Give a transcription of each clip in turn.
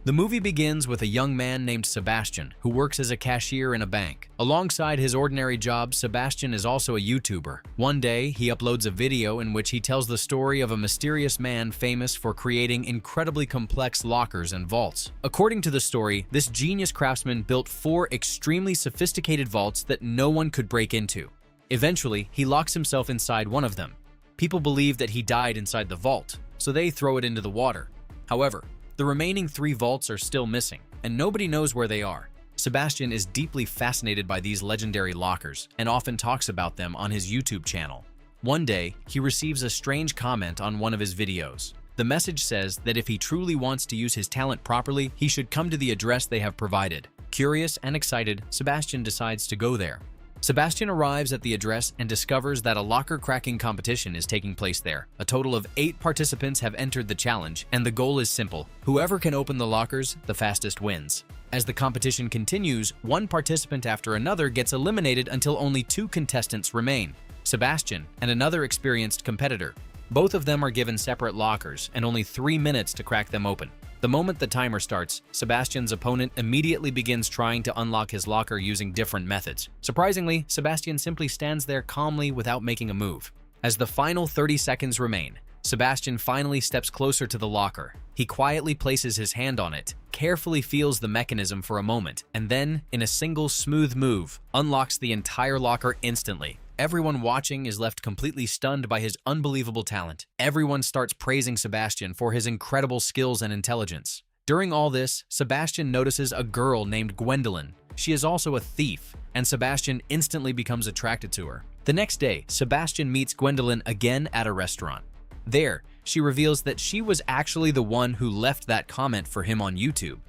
The movie begins with a young man named Sebastian who works as a cashier in a bank. Alongside his ordinary job, Sebastian is also a YouTuber. One day, he uploads a video in which he tells the story of a mysterious man famous for creating incredibly complex lockers and vaults. According to the story, this genius craftsman built 4 extremely sophisticated vaults that no one could break into. Eventually, he locks himself inside one of them. People believe that he died inside the vault, so they throw it into the water. However, the remaining 3 vaults are still missing, and nobody knows where they are. Sebastian is deeply fascinated by these legendary lockers and often talks about them on his YouTube channel. One day, he receives a strange comment on one of his videos. The message says that if he truly wants to use his talent properly, he should come to the address they have provided. Curious and excited, Sebastian decides to go there. Sebastian arrives at the address and discovers that a locker cracking competition is taking place there. A total of 8 participants have entered the challenge, and the goal is simple. Whoever can open the lockers the fastest wins. As the competition continues, one participant after another gets eliminated until only 2 contestants remain, Sebastian and another experienced competitor. Both of them are given separate lockers and only 3 minutes to crack them open. The moment the timer starts, Sebastian's opponent immediately begins trying to unlock his locker using different methods. Surprisingly, Sebastian simply stands there calmly without making a move. As the final 30 seconds remain, Sebastian finally steps closer to the locker. He quietly places his hand on it, carefully feels the mechanism for a moment, and then, in a single smooth move, unlocks the entire locker instantly. Everyone watching is left completely stunned by his unbelievable talent. Everyone starts praising Sebastian for his incredible skills and intelligence. During all this, Sebastian notices a girl named Gwendolyn. She is also a thief, and Sebastian instantly becomes attracted to her. The next day, Sebastian meets Gwendolyn again at a restaurant. There, she reveals that she was actually the one who left that comment for him on YouTube.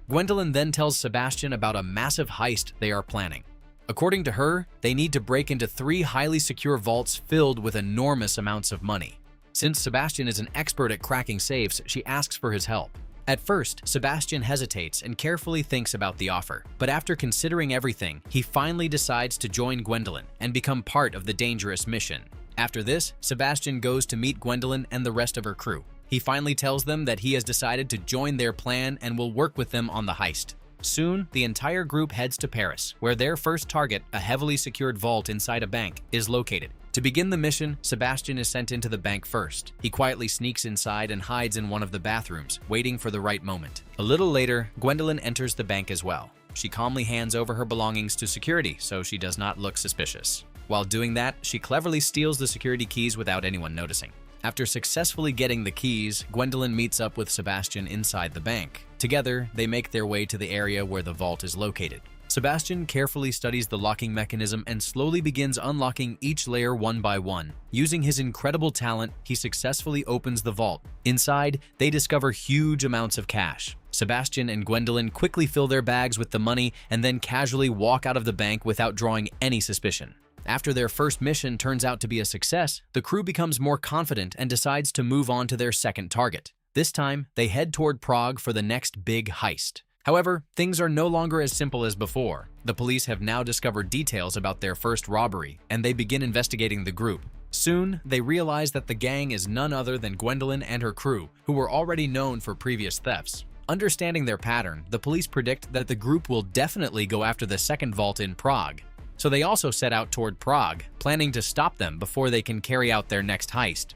Gwendolyn then tells Sebastian about a massive heist they are planning. According to her, they need to break into 3 highly secure vaults filled with enormous amounts of money. Since Sebastian is an expert at cracking safes, she asks for his help. At first, Sebastian hesitates and carefully thinks about the offer. But after considering everything, he finally decides to join Gwendolyn and become part of the dangerous mission. After this, Sebastian goes to meet Gwendolyn and the rest of her crew. He finally tells them that he has decided to join their plan and will work with them on the heist. Soon, the entire group heads to Paris, where their first target, a heavily secured vault inside a bank, is located. To begin the mission, Sebastian is sent into the bank first. He quietly sneaks inside and hides in one of the bathrooms, waiting for the right moment. A little later, Gwendolyn enters the bank as well. She calmly hands over her belongings to security, so she does not look suspicious. While doing that, she cleverly steals the security keys without anyone noticing. After successfully getting the keys, Gwendolyn meets up with Sebastian inside the bank. Together, they make their way to the area where the vault is located. Sebastian carefully studies the locking mechanism and slowly begins unlocking each layer one by one. Using his incredible talent, he successfully opens the vault. Inside, they discover huge amounts of cash. Sebastian and Gwendolyn quickly fill their bags with the money and then casually walk out of the bank without drawing any suspicion. After their first mission turns out to be a success, the crew becomes more confident and decides to move on to their second target. This time, they head toward Prague for the next big heist. However, things are no longer as simple as before. The police have now discovered details about their first robbery, and they begin investigating the group. Soon, they realize that the gang is none other than Gwendolyn and her crew, who were already known for previous thefts. Understanding their pattern, the police predict that the group will definitely go after the second vault in Prague. So they also set out toward Prague, planning to stop them before they can carry out their next heist.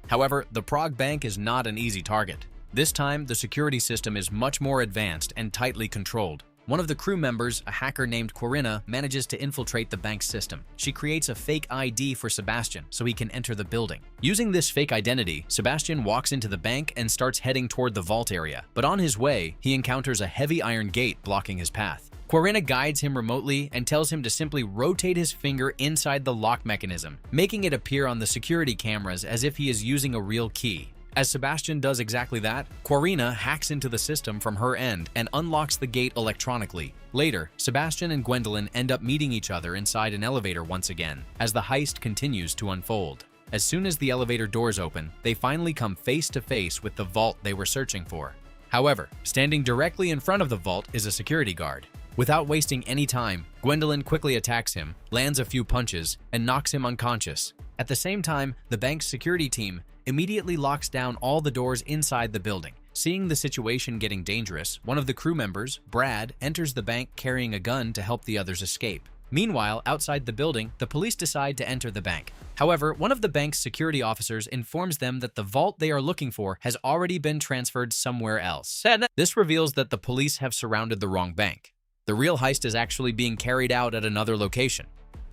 However, the Prague bank is not an easy target. This time, the security system is much more advanced and tightly controlled. One of the crew members, a hacker named Corinna, manages to infiltrate the bank's system. She creates a fake ID for Sebastian so he can enter the building. Using this fake identity, Sebastian walks into the bank and starts heading toward the vault area. But on his way, he encounters a heavy iron gate blocking his path. Corinna guides him remotely and tells him to simply rotate his finger inside the lock mechanism, making it appear on the security cameras as if he is using a real key. As Sebastian does exactly that, Corinna hacks into the system from her end and unlocks the gate electronically. Later, Sebastian and Gwendolyn end up meeting each other inside an elevator once again, as the heist continues to unfold. As soon as the elevator doors open, they finally come face to face with the vault they were searching for. However, standing directly in front of the vault is a security guard. Without wasting any time, Gwendolyn quickly attacks him, lands a few punches, and knocks him unconscious. At the same time, the bank's security team immediately locks down all the doors inside the building, Seeing the situation getting dangerous, one of the crew members, Brad, enters the bank carrying a gun to help the others escape. Meanwhile, outside the building, the police decide to enter the bank. However, one of the bank's security officers informs them that the vault they are looking for has already been transferred somewhere else. This reveals that the police have surrounded the wrong bank. The real heist is actually being carried out at another location.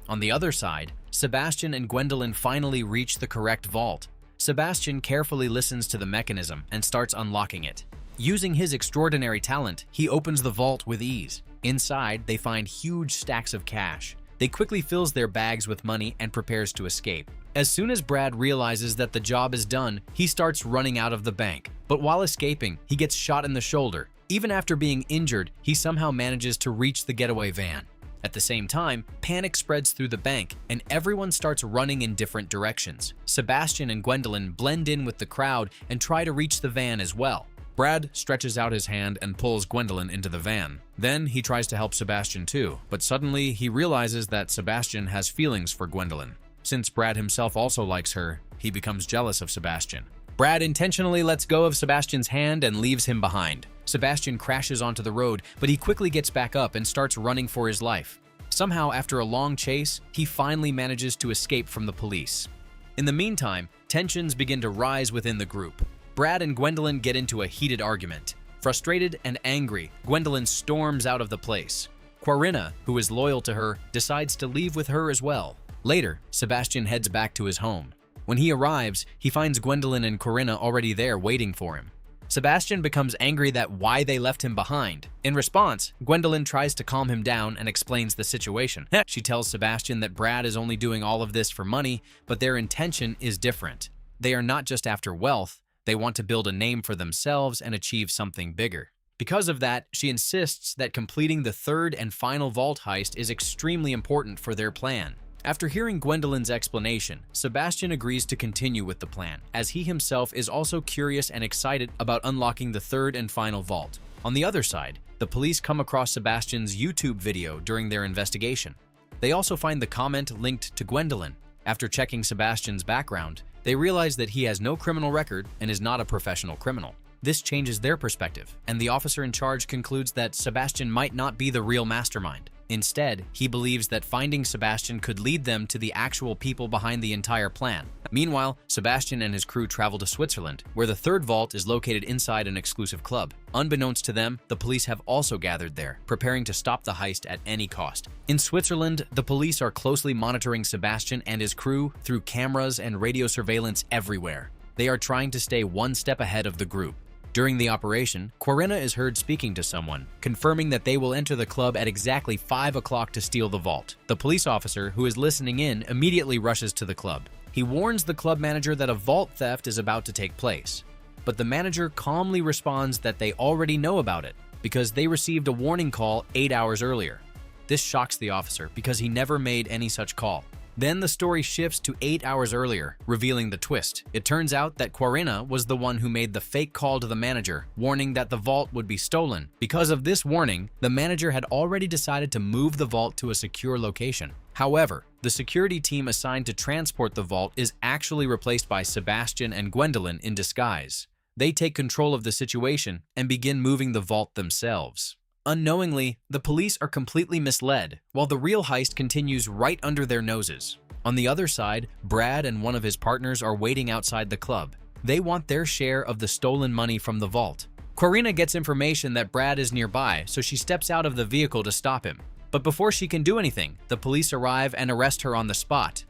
On the other side, Sebastian and Gwendolyn finally reach the correct vault. Sebastian carefully listens to the mechanism and starts unlocking it. Using his extraordinary talent, he opens the vault with ease. Inside, they find huge stacks of cash. They quickly fills their bags with money and prepares to escape. As soon as Brad realizes that the job is done, he starts running out of the bank. But while escaping, he gets shot in the shoulder. Even after being injured, he somehow manages to reach the getaway van. At the same time, panic spreads through the bank and everyone starts running in different directions. Sebastian and Gwendolyn blend in with the crowd and try to reach the van as well. Brad stretches out his hand and pulls Gwendolyn into the van. Then he tries to help Sebastian too, but suddenly he realizes that Sebastian has feelings for Gwendolyn. Since Brad himself also likes her, he becomes jealous of Sebastian. Brad intentionally lets go of Sebastian's hand and leaves him behind. Sebastian crashes onto the road, but he quickly gets back up and starts running for his life. Somehow, after a long chase, he finally manages to escape from the police. In the meantime, tensions begin to rise within the group. Brad and Gwendolyn get into a heated argument. Frustrated and angry, Gwendolyn storms out of the place. Corinna, who is loyal to her, decides to leave with her as well. Later, Sebastian heads back to his home. When he arrives, he finds Gwendolyn and Corinna already there waiting for him. Sebastian becomes angry that why they left him behind. In response, Gwendolyn tries to calm him down and explains the situation. She tells Sebastian that Brad is only doing all of this for money, but their intention is different. They are not just after wealth, they want to build a name for themselves and achieve something bigger. Because of that, she insists that completing the third and final vault heist is extremely important for their plan. After hearing Gwendolyn's explanation, Sebastian agrees to continue with the plan, as he himself is also curious and excited about unlocking the third and final vault. On the other side, the police come across Sebastian's YouTube video during their investigation. They also find the comment linked to Gwendolyn. After checking Sebastian's background, they realize that he has no criminal record and is not a professional criminal. This changes their perspective, and the officer in charge concludes that Sebastian might not be the real mastermind. Instead, he believes that finding Sebastian could lead them to the actual people behind the entire plan. Meanwhile, Sebastian and his crew travel to Switzerland, where the third vault is located inside an exclusive club. Unbeknownst to them, the police have also gathered there, preparing to stop the heist at any cost. In Switzerland, the police are closely monitoring Sebastian and his crew through cameras and radio surveillance everywhere. They are trying to stay one step ahead of the group. During the operation, Corinna is heard speaking to someone, confirming that they will enter the club at exactly 5 o'clock to steal the vault. The police officer, who is listening in, immediately rushes to the club. He warns the club manager that a vault theft is about to take place. But the manager calmly responds that they already know about it, because they received a warning call 8 hours earlier. This shocks the officer because he never made any such call. Then the story shifts to 8 hours earlier, revealing the twist. It turns out that Corinna was the one who made the fake call to the manager, warning that the vault would be stolen. Because of this warning, the manager had already decided to move the vault to a secure location. However, the security team assigned to transport the vault is actually replaced by Sebastian and Gwendolyn in disguise. They take control of the situation and begin moving the vault themselves. Unknowingly, the police are completely misled, while the real heist continues right under their noses. On the other side, Brad and one of his partners are waiting outside the club. They want their share of the stolen money from the vault. Corinna gets information that Brad is nearby, so she steps out of the vehicle to stop him. But before she can do anything, the police arrive and arrest her on the spot.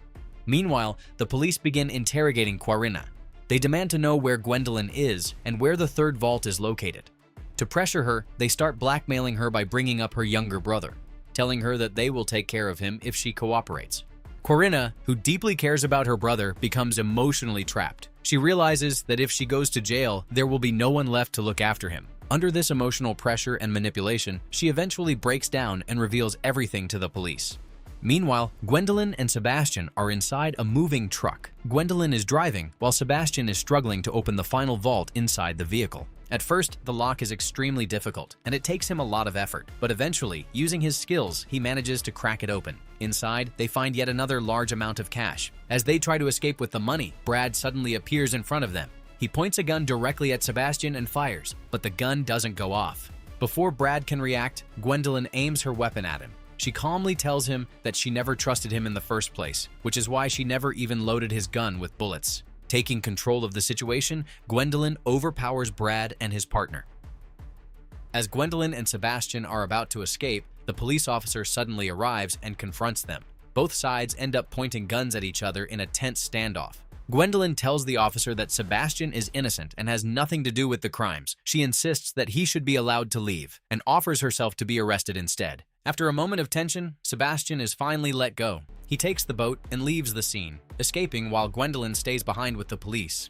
Meanwhile, the police begin interrogating Corinna. They demand to know where Gwendolyn is and where the third vault is located. To pressure her, they start blackmailing her by bringing up her younger brother, telling her that they will take care of him if she cooperates. Corinna, who deeply cares about her brother, becomes emotionally trapped. She realizes that if she goes to jail, there will be no one left to look after him. Under this emotional pressure and manipulation, she eventually breaks down and reveals everything to the police. Meanwhile, Gwendolyn and Sebastian are inside a moving truck. Gwendolyn is driving, while Sebastian is struggling to open the final vault inside the vehicle. At first, the lock is extremely difficult, and it takes him a lot of effort, but eventually, using his skills, he manages to crack it open. Inside, they find yet another large amount of cash. As they try to escape with the money, Brad suddenly appears in front of them. He points a gun directly at Sebastian and fires, but the gun doesn't go off. Before Brad can react, Gwendolyn aims her weapon at him. She calmly tells him that she never trusted him in the first place, which is why she never even loaded his gun with bullets. Taking control of the situation, Gwendolyn overpowers Brad and his partner. As Gwendolyn and Sebastian are about to escape, the police officer suddenly arrives and confronts them. Both sides end up pointing guns at each other in a tense standoff. Gwendolyn tells the officer that Sebastian is innocent and has nothing to do with the crimes. She insists that he should be allowed to leave and offers herself to be arrested instead. After a moment of tension, Sebastian is finally let go. He takes the boat and leaves the scene, escaping while Gwendolyn stays behind with the police.